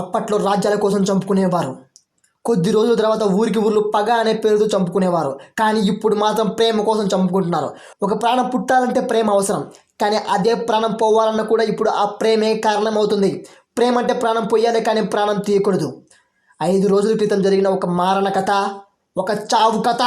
అప్పట్లో రాజ్యాల కోసం చంపుకునేవారు. కొద్ది రోజుల తర్వాత ఊరికి ఊర్లు పగ అనే పేరుతో చంపుకునేవారు. కానీ ఇప్పుడు మాత్రం ప్రేమ కోసం చంపుకుంటున్నారు. ఒక ప్రాణం పుట్టాలంటే ప్రేమ అవసరం, కానీ అదే ప్రాణం పోవాలన్నా కూడా ఇప్పుడు ఆ ప్రేమే కారణం అవుతుంది. ప్రేమ అంటే ప్రాణం పోయాలి, కానీ ప్రాణం తీయకూడదు. 5 రోజుల క్రితం జరిగిన ఒక మారణ కథ, ఒక చావు కథ.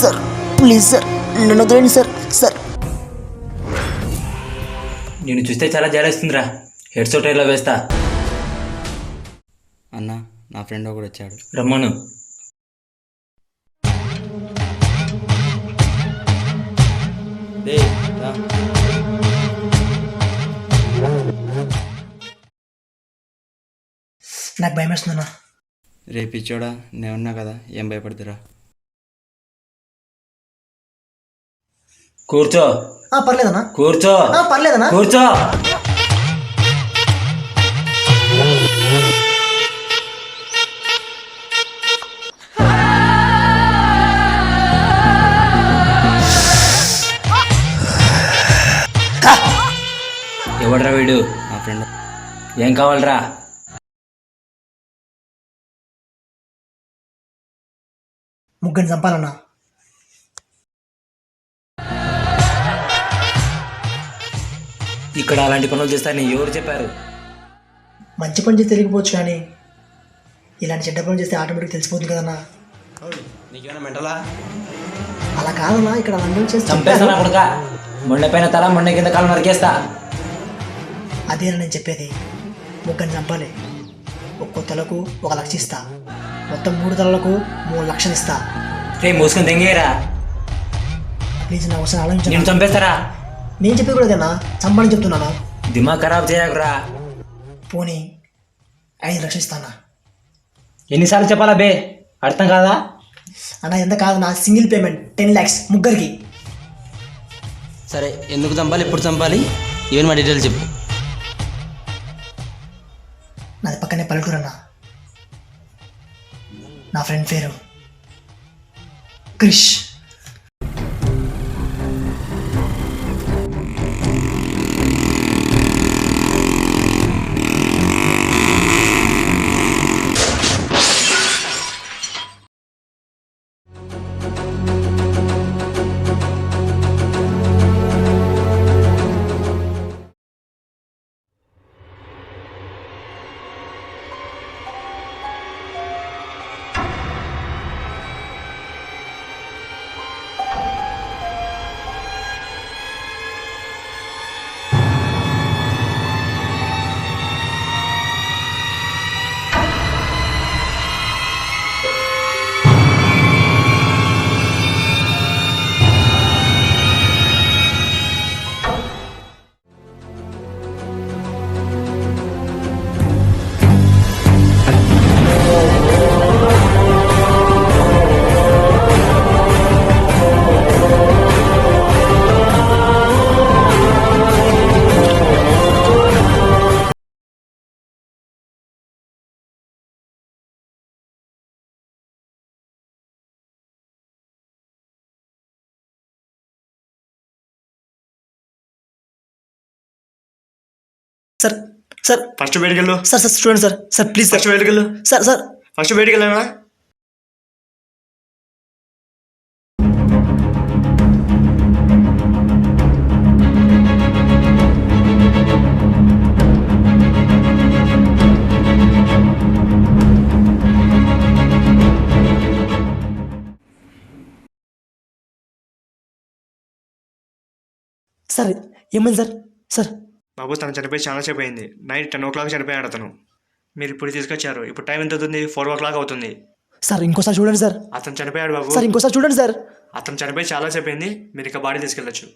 సార్ ప్లీజ్ సార్, నన్ను వదిలేండి సార్. సార్ నేను చూస్తే చాలా జాలేస్తుందిరా. హెడ్ షాట్ ఇలా వేస్తా. అన్న, నా ఫ్రెండ్ ఒకడు వచ్చాడు. రమ్మను. నాకు భయం వేస్తుందన్నా. రేపు ఇచ్చోడా, నేను ఉన్నా కదా, ఏం భయపడుతురా. కూర్చో. పర్లేదన్నా. కూర్చో. పర్లేదన్నా. కూర్చో. ఎవడ్రా వీడు? నా ఫ్రెండ్. ఏం కావాలరా? ముగ్గురిని చంపాలన్నా. ఇక్కడ అలాంటి పనులు చేస్తారని ఎవరు చెప్పారు? మంచి పని చేస్తే తెలియకపోవచ్చు, కానీ ఇలాంటి చెడ్డ పనులు చేస్తే ఆటోమేటిక్ తెలిసిపోతుంది కదన్నా. నీకేమైనా మెంటలా? అలా కాదన్నా, ఇక్కడ అందరూ చేస్తే చంపేస్తా కొడుక. మొండె పైన తల, మొండె కింద కాలు నరికేస్తా. అదేనా నేను చెప్పేది. ముగ్గురిని చంపాలి. ఒక్కో తలకు 1 లక్ష ఇస్తా. మొత్తం 3 తలలకు 3 లక్షలు ఇస్తా. రే మూసుకొని తెంగేరా. ప్లీజ్ నా ఒకసారి ఆలోచించండి. నేను చంపేస్తారా? నేను చెప్పేది కూడా అదేనా, చంపాలని చెప్తున్నానా. దిమాగ్ ఖరాబ్ చేయకురా. పోనీ 5 లక్షలు ఇస్తానా. ఎన్నిసార్లు చెప్పాలా బే, అర్థం కాదా? అన్నా ఎంత కాదు నా, సింగిల్ పేమెంట్ 10 lakhs ముగ్గురికి. సరే, ఎందుకు చంపాలి, ఎప్పుడు చంపాలి, ఈవెన్ మా డీటెయిల్స్ చెప్పు. నాది పక్కనే పల్లెటూరు అన్న. నా ఫ్రెండ్ పేరు క్రిష్. సార్ సార్ ఫస్ట్ బయటికి వెళ్ళు. సార్ సార్ చూడండి sir sir please sir first బయటికి వెళ్ళు. సార్ సార్ ఫస్ట్ బయటికి వెళ్ళానా? సార్ ఏమైంది సార్ సార్ బాబు తను చనిపోయి చాలా సేపు అయింది. నైట్ 10 o'clock చనిపోయాడు అతను. మీరు ఇప్పుడు తీసుకొచ్చారు. ఇప్పుడు టైం ఎంత అవుతుంది? 4 o'clock అవుతుంది. సార్ ఇంకోసారి చూడండి సార్ అతను చనిపోయాడు బాబు. సార్ ఇంకోసారి చూడండి సార్ అతను చనిపోయి చాలా సేపు అయింది. మీరు ఇక బాడీ తీసుకెళ్ళచ్చు.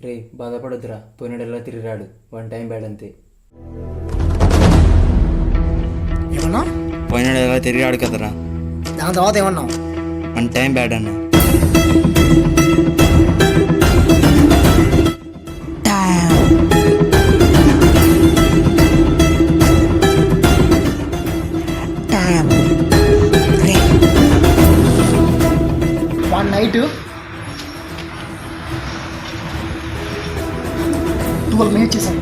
రే బాధపడొద్దురా, పోయినడల్లా తిరిగిరాడు, 1 time బ్యాడ్ అంతే. ఏమన్నా పోయినాడు ఎలా తిరిగాడు కదరా. దాని తర్వాత ఏమన్నావు? 1 time బ్యాడ్ అన్న. వన్ నైట్ 12 minutes చేశాను.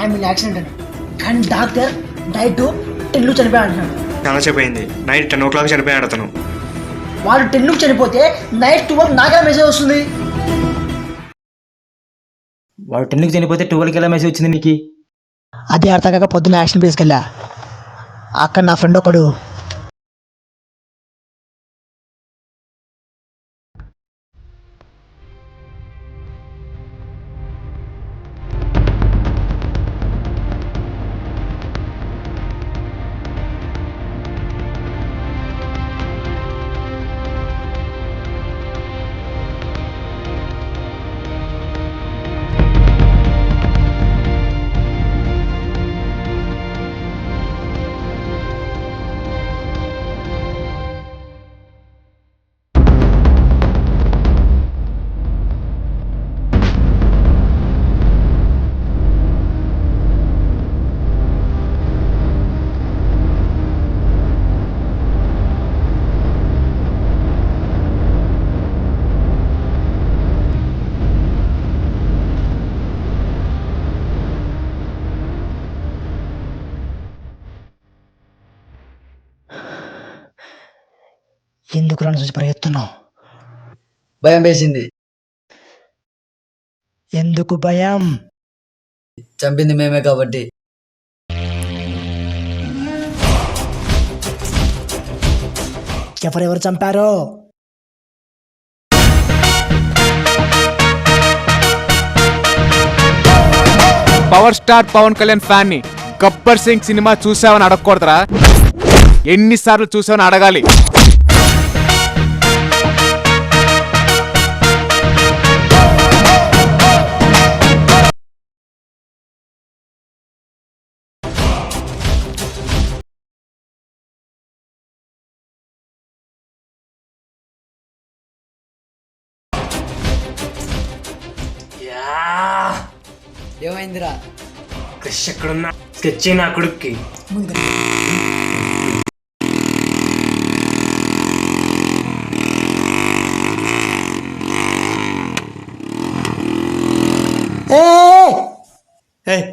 ఐ మీన్ యాక్సిడెంట్ అని. కానీ డాక్టర్ నైట్ 10 చనిపోయాడు అంటున్నాడు. చాలా సేపు అయింది. నైట్ 10 o'clock చనిపోయాడు అతను. వాడు 10 చనిపోతే నైట్ 12 నాకే మెసేజ్ వస్తుంది. వాడు 10కి చనిపోతే 12కి ఎలా మెసేజ్ వచ్చింది నీకు? అదే అర్థం కాక పొద్దున్న యాక్షన్ ప్లేస్కి వెళ్ళా. అక్కడ నా ఫ్రెండ్ ఒకడు ఎందుకు రాని చూసి పరిగెత్తున్నావు? భయం వేసింది. ఎందుకు భయం? చంపింది మేమే కాబట్టి. ఎవరెవరు చంపారో? Power star Pawan Kalyan fan ని గబ్బర్ సింగ్ సినిమా చూసావని అడగకూడదురా, ఎన్నిసార్లు చూసావని అడగాలి. ఏమైందిరా? క్రిష్ ఎక్కడున్నా? స్కెచ్ నా కొడుక్కి.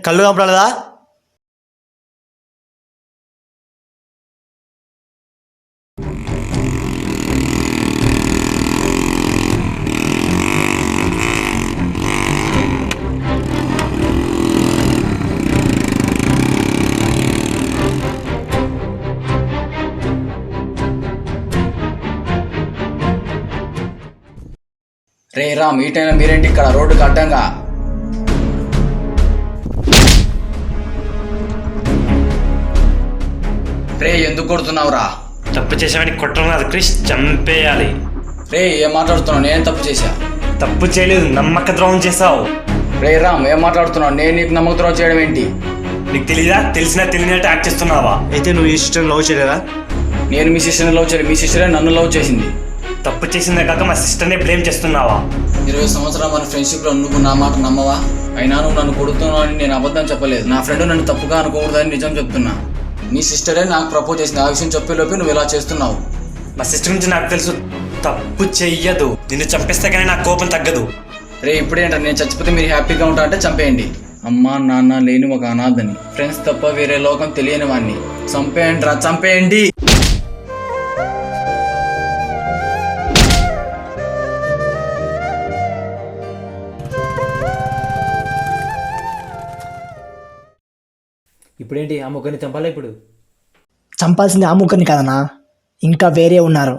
కళ్ళు కంపరాలేదా? రే రామ్, ఈ టైంలో మీరేంటి ఇక్కడ రోడ్డుకి అడ్డంగా? రే ఎందుకు కొడుతున్నావురా? తప్పు చేసామని కొట్టడం కాదు క్రిష్, చంపేయాలి. రే ఏం మాట్లాడుతున్నావు? నేను తప్పు చేశా? తప్పు చేయలేదు, నమ్మక ద్రోహం చేసావు. రే రామ్, ఏం మాట్లాడుతున్నావు? నేను నీకు నమ్మకద్రోహం చేయడం ఏంటి? నీకు తెలీదా? తెలిసినా తెలియనట్టు యాక్ట్ చేస్తున్నావా? అయితే నువ్వు ఈ సిస్టర్ని లవ్ చేయలేదా? నేను మీ సిస్టర్ని లవ్ చేయలేదు, మీ సిస్టరే నన్ను లవ్ చేసింది. తప్పు చేసిందే కాక మా సిస్టర్ని బ్లేమ్ చేస్తున్నావా? 20 సంవత్సరాలు మన ఫ్రెండ్షిప్లో నువ్వు నా మాట నమ్మవా? అయినా నువ్వు నన్ను కొడుతున్నావు అని నేను అబద్ధం చెప్పలేదు. నా ఫ్రెండ్ నన్ను తప్పుగా అనుకోకూడదని నిజం చెప్తున్నా. నీ సిస్టరే నాకు ప్రపోజ్ చేసింది. ఆ విషయం చెప్పేలోపే నువ్వు ఇలా చేస్తున్నావు. మా సిస్టర్ గురించి నాకు తెలుసు, తప్పు చెయ్యదు. నిన్ను చంపేస్తే కానీ నాకు కోపం తగ్గదు. రే ఇప్పుడేంట నేను చచ్చిపోతే మీరు హ్యాపీగా ఉంటా అంటే చంపేయండి. అమ్మ నాన్న లేని ఒక అనాథని, ఫ్రెండ్స్ తప్ప వేరే లోకం తెలియని వాడిని చంపేయండి రా, చంపేయండి. ఇప్పుడేంటి ఆ ముగ్గురిని చంపాలా ఇప్పుడు? చంపాల్సింది ఆ ముగ్గురిని కాదన్నా, ఇంకా వేరే ఉన్నారు.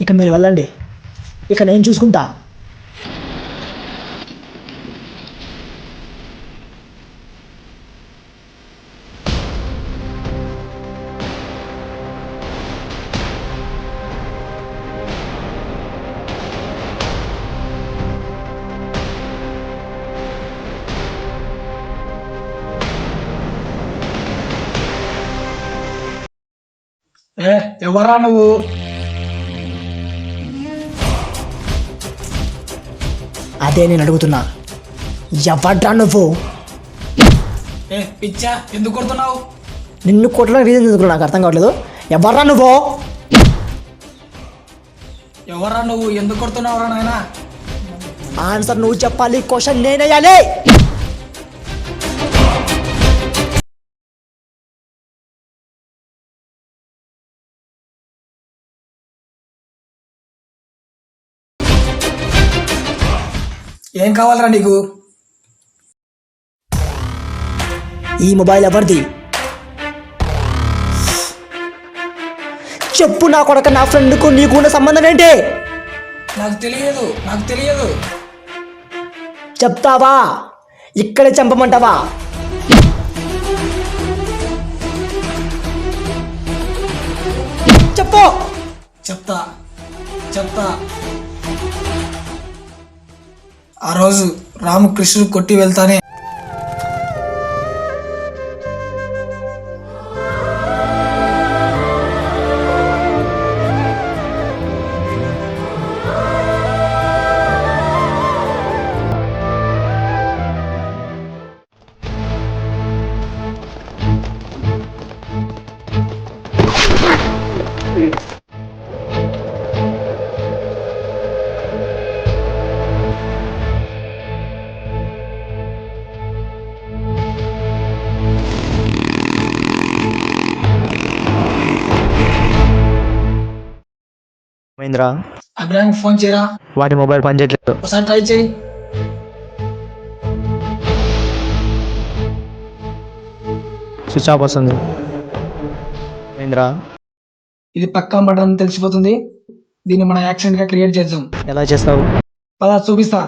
ఇక మీరు వెళ్ళండి, ఇక నేను చూసుకుంటా. ఎవరా నువ్వు? అదే నేను అడుగుతున్నా, ఎవడ్రా నువ్వు? పిచ్చా ఎందుకు కొడుతున్నావు? నిన్ను కొట్టడానికి రీజన్ ఎందుకు నాకు అర్థం కావట్లేదు. ఎవర్రా నువ్వు? ఎవరా నువ్వు? ఎందుకు కొడుతున్నావురా నాయనా? ఆన్సర్ నువ్వు చెప్పాలి, క్వశ్చన్ నేనేయాలి. ఏం కావాలరా నీకు? ఈ మొబైల్ ఎవరిది? చెప్పు నా కొడక, నా ఫ్రెండ్కు నీకు ఉన్న సంబంధం ఏంటి? నాకు తెలియదు. చెప్తావా? ఇక్కడే చంపమంటావా? చెప్పు. చెప్తా. ఆ రోజు రామకృష్ణుడు కొట్టి వెళ్తానే మహేంద్ర అభిరామ్ ఫోన్ చేయరా. వాటి మొబైల్ పనిచేయట్లేదు. ఒకసారి ట్రై చేయి. స్విచ్ ఆఫ్ వస్తుంది. మహేంద్ర ఇది పక్కా మర్డర్ అని తెలిసిపోతుంది. దీన్ని మనం యాక్సిడెంట్ గా క్రియేట్ చేద్దాం. ఎలా చేస్తావు? పద చూపిస్తా.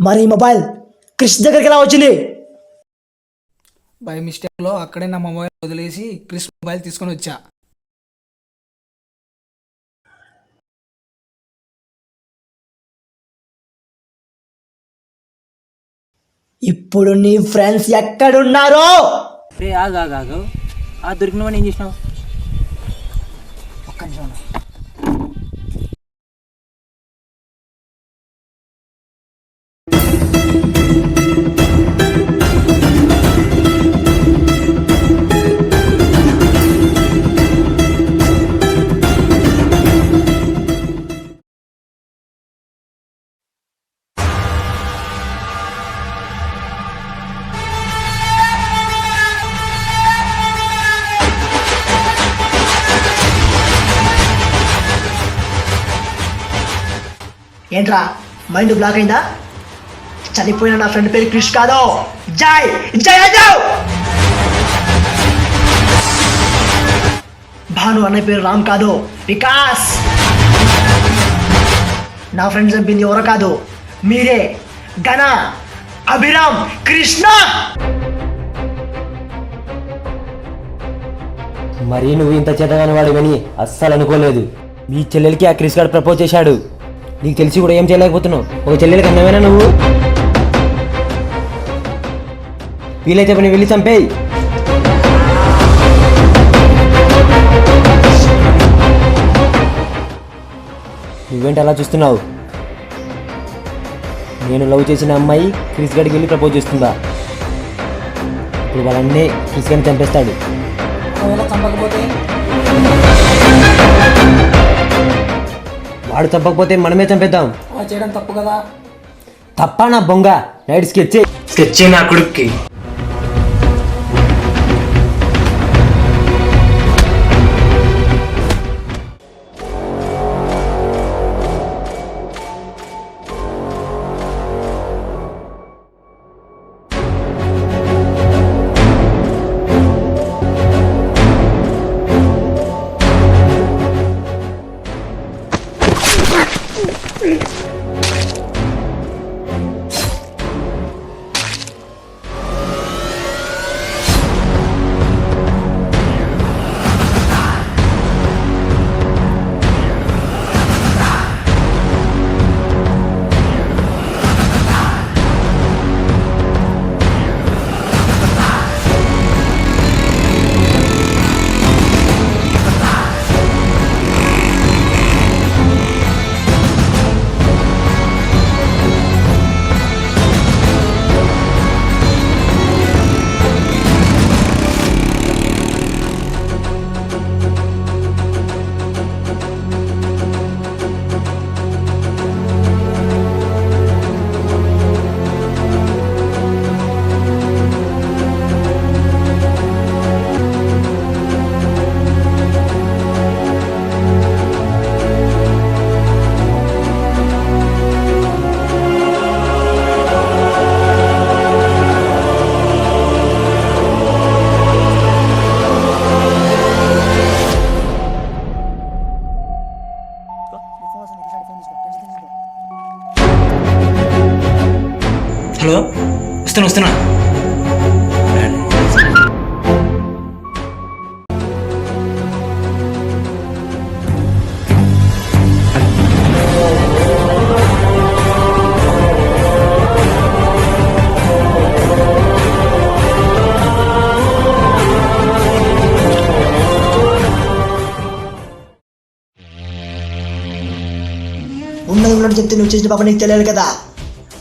మరి ఈ మొబైల్ క్రిష్ దగ్గరికి ఎలా వచ్చింది? బై మిస్టేక్ లో అక్కడే నా మొబైల్ వదిలేసి క్రిస్ మొబైల్ తీసుకొని వచ్చా. ఇప్పుడు నీ ఫ్రెండ్స్ ఎక్కడున్నారో? ఆగాగాగు ఆ దొరికినవని ఏం చేసినావు? ఒక్క నిమిషం. ఏంట్రా మైండ్ బ్లాక్ అయిందా? చనిపోయిన నా ఫ్రెండ్ పేరు క్రిష్ కాదు, జై జై అజయ్. భాను అన్నయ్య పేరు రామ్ కాదు, వికాస్. నా ఫ్రెండ్ చంపింది ఎవరో కాదు, మీరే. గణ, అభిరామ్, కృష్ణ. మరి నువ్వు ఇంత చేతగాని వాడివని అస్సలు అనుకోలేదు. మీ చెల్లెలకి ఆ క్రిస్ గార్డ్ ప్రపోజ్ చేశాడు. నీకు తెలిసి కూడా ఏం చేయలేకపోతున్నావు. ఒక చెల్లెలకి అన్నమేనా నువ్వు? వీలైతే పని వెళ్ళి చంపేయి. నువ్వేంటి అలా చూస్తున్నావు? నేను లవ్ చేసిన అమ్మాయి క్రిస్ గార్డ్కి వెళ్ళి ప్రపోజ్ చేస్తుందా? ఇప్పుడు వాళ్ళన్నీ క్రిస్ గార్డ్ని చంపేస్తాడు. చంపకపోతే వాడు చంపకపోతే మనమే చంపేద్దాం. చేయడం తప్పు కదా. తప్ప నా బొంగ. నైట్ స్కెచ్ నా కొడుక్కి. హలో, వస్తున్నా. ఉన్నది ఉన్నట్టు చెప్తే నువ్వు చేసిన పాప నీకు తెలియదు కదా.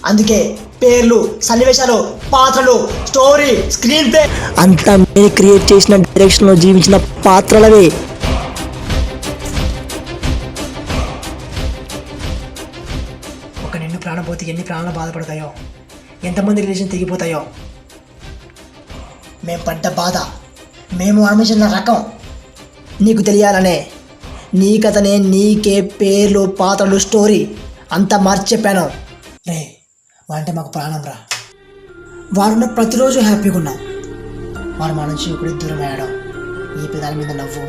అందుకే పేర్లు, సన్నివేశాలు, పాత్రలు, స్టోరీ, స్క్రీన్ ప్లే అంతా నేను క్రియేట్ చేసిన డైరెక్షన్లో జీవించిన పాత్రలవే. ఒక నిన్ను ప్రాణం పోతే ఎన్ని ప్రాణాలు బాధపడతాయో, ఎంతమంది రిలేషన్ తెగిపోతాయో. మేము పడ్డ బాధ, మేము అనుభవించిన రకం నీకు తెలియాలనే నీ కథనే నీకే పేర్లు, పాత్రలు, స్టోరీ అంతా మార్చి చెప్పాను. రే వాడంటే మాకు ప్రాణం రా. వాడున్న ప్రతిరోజు హ్యాపీగా ఉన్నాం. వాడు మా నుంచి ఇప్పుడు దూరం అయ్యాడు. ఈ పెదాల మీద నవ్వు,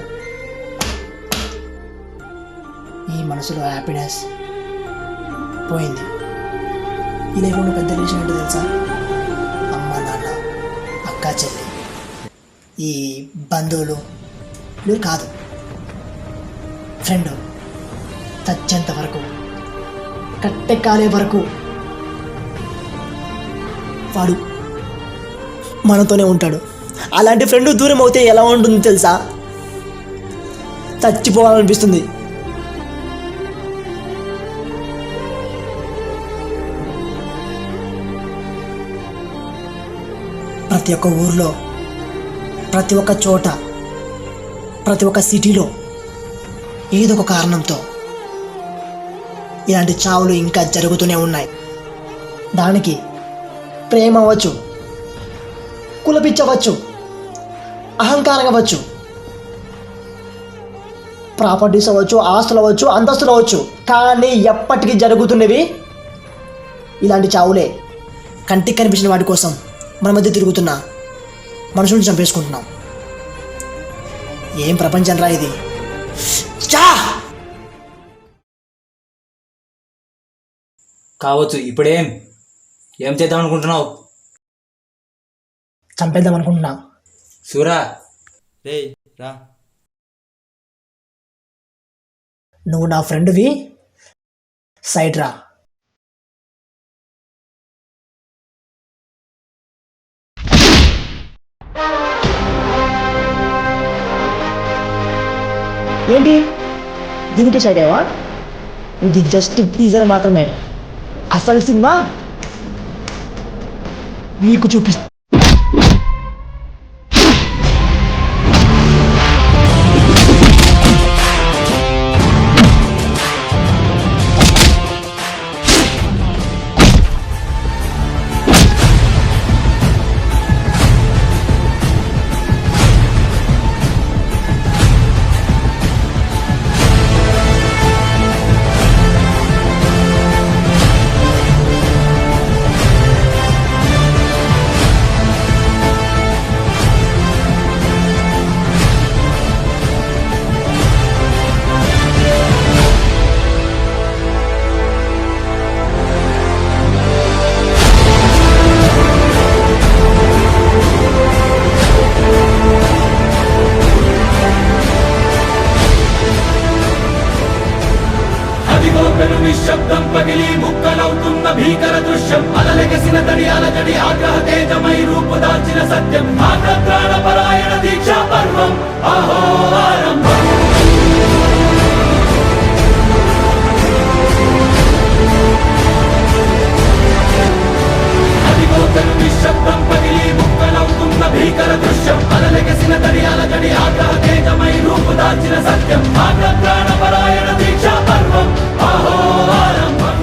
ఈ మనసులో హ్యాపీనెస్ పోయింది. ఈ లైఫ్లో ఉన్న పెద్ద రిలేషన్ ఏంటో తెలుసా? అమ్మ, నాన్న, అక్క, చెల్లి, ఈ బంధువులు మీరు కాదు. ఫ్రెండ్ చచ్చేంత వరకు, కట్టెక్కాలే వరకు వాడు మనతోనే ఉంటాడు. అలాంటి ఫ్రెండ్ దూరం అవుతే ఎలా ఉంటుంది తెలుసా? చచ్చిపోవాలనిపిస్తుంది. ప్రతి ఒక్క ఊర్లో, ప్రతి ఒక్క చోట, ప్రతి ఒక్క సిటీలో ఏదో ఒక కారణంతో ఇలాంటి చావులు ఇంకా జరుగుతూనే ఉన్నాయి. దానికి ప్రేమ అవ్వచ్చు, కులపిచ్చవచ్చు, అహంకారం అవ్వచ్చు, ప్రాపర్టీస్ అవ్వచ్చు, ఆస్తులు అవ్వచ్చు, అంతస్తులు అవ్వచ్చు. కానీ ఎప్పటికీ జరుగుతున్నవి ఇలాంటి చావులే. కంటికి కనిపించిన వాటి కోసం మన మధ్య తిరుగుతున్న మనుషులను చంపేసుకుంటున్నాం. ఏం ప్రపంచం రా ఇది! కావచ్చు. ఇప్పుడేం చేద్దాం అనుకుంటున్నావు? చంపేద్దాం అనుకుంటున్నా. సూరా, రే రా. నువ్వు నా ఫ్రెండ్వి, సైడ్ రా. ఏంటి దీనికి సైడ్ అయ్యవా? ఇది జస్ట్ టీజర్ మాత్రమే. అసలు సినిమా నీకు చూపిస్తా. నిశ్శబ్దం పగిలి ముక్కలవుతున్న భీకర దృశ్యం, అలలెగసిన తడి అలజడి ఆగ్రహ తేజమై రూపుదాల్చిన సత్యం, ఆగ్రహ పరాయణ దీక్షా పర్వం అహో ఆరంభం. అదిగోతను నిశ్శబ్దం పగిలి ముక్కలవుతున్న భీకర దృశ్యం, అలలెగసిన తడి అలజడి ఆగ్రహ తేజమై రూపుదాల్చిన సత్యం, ఆగ్రహ పరాయణ దీక్షా పర్వం అహో ఆరంభం.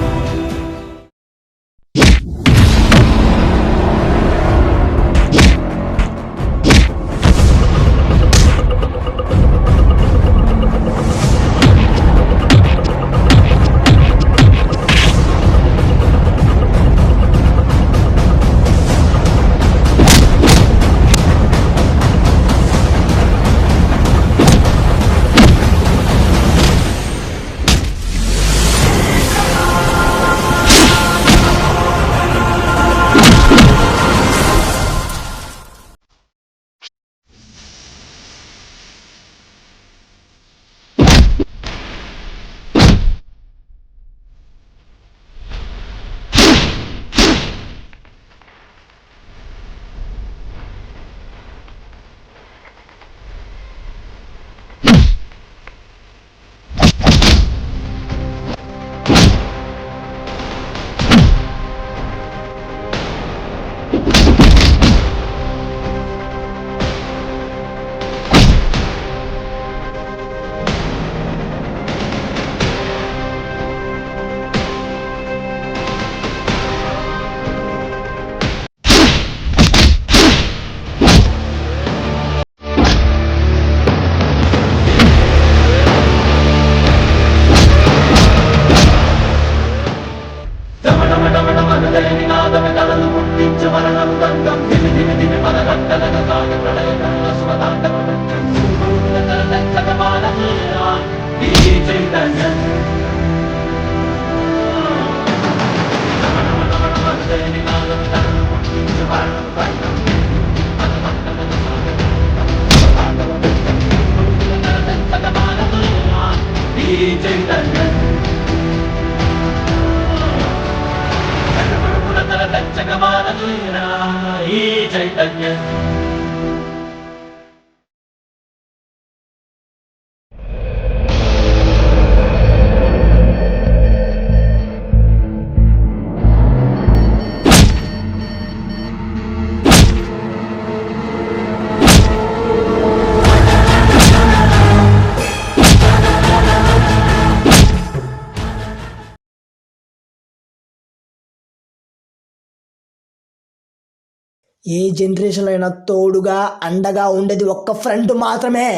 ఏ జనరేషన్లో అయినా తోడుగా అండగా ఉండేది ఒక్క ఫ్రెండ్ మాత్రమే.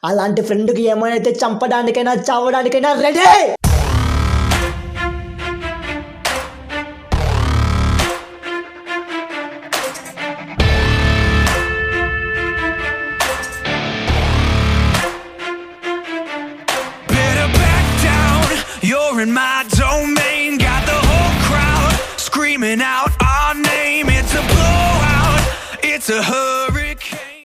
అలాంటి ఫ్రెండ్కి ఏమైనా అయితే చంపడానికైనా చావడానికైనా ready. You're in my domain, got the whole crowd screaming out our name. It's a blowout, it's a hurt.